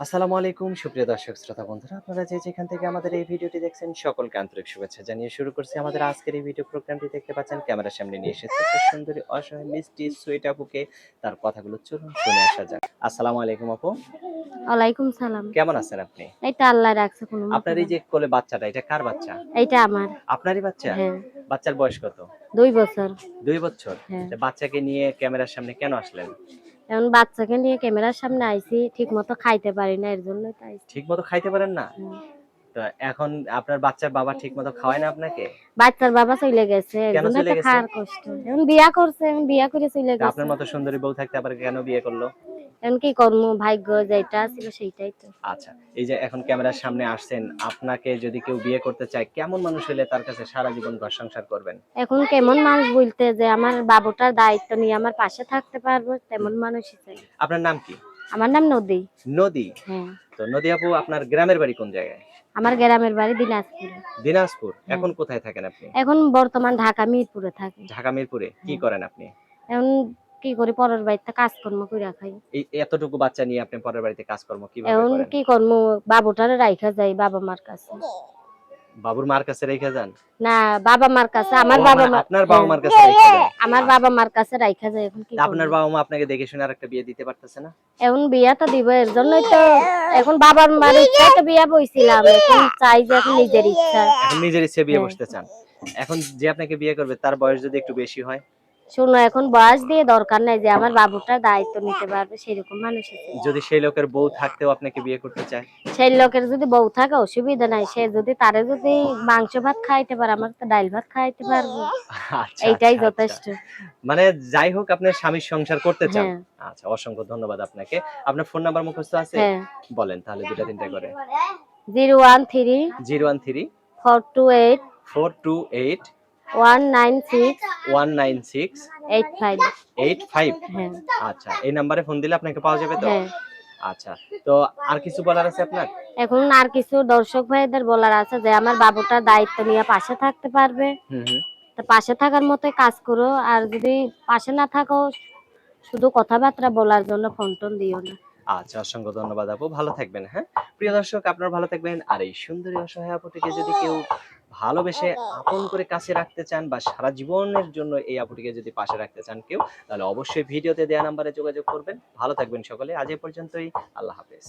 আসসালামু আলাইকুম সুপ্রিয় দর্শক শ্রোতা বন্ধুরা, আপনারা যে যেখান থেকে আমাদের এই ভিডিওটি দেখছেন সকলকে আন্তরিক শুভেচ্ছা জানিয়ে শুরু করছি আমাদের আজকের এই ভিডিও প্রোগ্রামটি। দেখতে পাচ্ছেন ক্যামেরার সামনে নিয়ে এসেছে একটা সুন্দরী অসহায় মিষ্টি সুইট আপুকে। তার কথাগুলো চলুন শুনে আসা যাক। আসসালামু আলাইকুম আপু, ওয়ালাইকুম সালাম। কেমন আছেন আপনি? এইটা আল্লাহ রাখছে কোনো মতে আপনার এই ভালো। যে কোলে বাচ্চাটা, এটা কার বাচ্চা? এইটা আমার। আপনারই বাচ্চা? হ্যাঁ, বাচ্চার বয়স কত? ২ বছর। 2 বছর? হ্যাঁ। তা বাচ্চাকে নিয়ে ক্যামেরার সামনে কেন আসলেন? এখন বাচ্চাকে নিয়ে ক্যামেরার সামনে আইছি, ঠিকমতো খাইতে পারি না, এর জন্যই তো আইছি। ঠিক মতো খাইতে পারেন না? হুম। তো এখন আপনার বাচ্চার বাবা ঠিক মতো খাওয়ায় না আপনাকে? বাচ্চার বাবা চইলে গেছে, এর কেন জন্যই চলে তো গেছে? খাওয়ার কষ্ট। এখন বিয়া করছে, এখন বিয়া করে চইলে তা গেছে। আপনার মতো সুন্দরী বউ থাকতে আবার কেন বিয়ে করলো? এখন কি করবো, ভাগ্য যেটা ছিল সেইটাই তো। আচ্ছা, এই যে এখন ক্যামেরার সামনে আসছেন, আপনাকে যদি কেউ বিয়ে করতে চায়, কেমন মানুষ হলে তার কাছে সারা জীবন ঘর সংসার করবেন? এখন কেমন মানুষ বলতে যে আমার বাবুটার দায়িত্ব নিয়ে আমার পাশে থাকতে পারবো, তেমন হুম। মানুষই চাই। আপনার নাম কি? আমার নাম নদী। নদী। হ্যাঁ। তো নদী আপু, আপনার গ্রামের বাড়ি কোন জায়গায়? আমার গ্রামের বাড়ি দিনাজপুরে। দিনাজপুর। হ্যাঁ। এখন কোথায় থাকেন আপনি? এখন বর্তমান ঢাকা মিরপুরে থাকি। ঢাকা মিরপুরে। কি হ্যাঁ। করেন আপনি? এখন কি করি, পরের বাড়িতে কাজকর্ম কইরা খাই। এই এতটুকু বাচ্চা নিয়ে আপনি পরের বাড়িতে কাজকর্ম কিভাবে এখন করেন? কি করবো, বাবুটারে রাইখা যাই বাবা মার কাছে। বাবুর মার কাছে রেখে যান? না, বাবা মার কাছে, ও আমার বাবা মানে মা। আপনার বাবা হ্যাঁ, মার কাছে রেখে যান। আমার আচ্ছা। বাবা মার কাছে রাইখা যাই, এখন কি তা আপনার করবো। বাবা মা আপনাকে দেখে শুনে আরেকটা বিয়ে দিতে পারতেছে না? এখন বিয়া তো দিব, এর জন্যই তো এখন বাবার মার ইচ্ছায় তো বিয়া বইছিলাম, এখন চাই যে এখন নিজের ইচ্ছা। এখন নিজের ইচ্ছে বিয়ে হ্যাঁ। বসতে চান। এখন যে আপনাকে বিয়ে করবে তার বয়স যদি একটু বেশি হয়? শোনো, এখন বয়স দিয়ে দরকার নাই, যে আমার বাবুটার দায়িত্ব নিতে পারবে সেরকম মানুষ আছে। যদি সেই লোকের বউ থাকতেও আপনাকে বিয়ে করতে চায়? সেই লোকের যদি বউ থাকে অসুবিধা নাই, সে যদি তারে যদি মাংস ভাত খাইতে পারে, আমার তো ডাল ভাত খাইতে পারবো, আচ্ছা, এইটাই আচ্ছা, আচ্ছা। যথেষ্ট। মানে যাই হোক, আপনার স্বামীর সংসার করতে চান। হ্যাঁ। আচ্ছা, অসংখ্য ধন্যবাদ আপনাকে। আপনার ফোন নাম্বার মুখস্থ আছে? হ্যাঁ। বলেন তাহলে ২ টা ৩ টা করে। 013 013 428 428 196 196 85। 85। হ্যাঁ। আচ্ছা, এই নাম্বারে ফোন দিলে আপনাকে পাওয়া যাবে তো? হ্যাঁ। আচ্ছা। তো আর কিছু বলার আছে আপনার? এখন আর কিছু দর্শক ভাইদের বলার আছে যে আমার বাবুটার দায়িত্ব নিয়ে পাশে থাকতে পারবে, হুম, হুম। তো পাশে থাকার মতোই কাজ করো। আর যদি পাশে না থাকো, শুধু কথাবার্তা বলার জন্য ফোন টোন দিও না। আচ্ছা, অসংখ্য ধন্যবাদ আপু। ভালো থাকবেন, হ্যাঁ? প্রিয় দর্শক, আপনারা ভালো থাকবেন। আর এই সুন্দরী অসহায় আপুটিকে যদি কেউ ভালোবেসে আপন করে কাছে রাখতে চান বা সারা জীবনের জন্য এই আপুটিকে যদি পাশে রাখতে চান কেউ, তাহলে অবশ্যই ভিডিওতে দেয়া নাম্বারে যোগাযোগ করবেন। ভালো থাকবেন সকলে। আজ এ পর্যন্তই। আল্লাহ হাফেজ।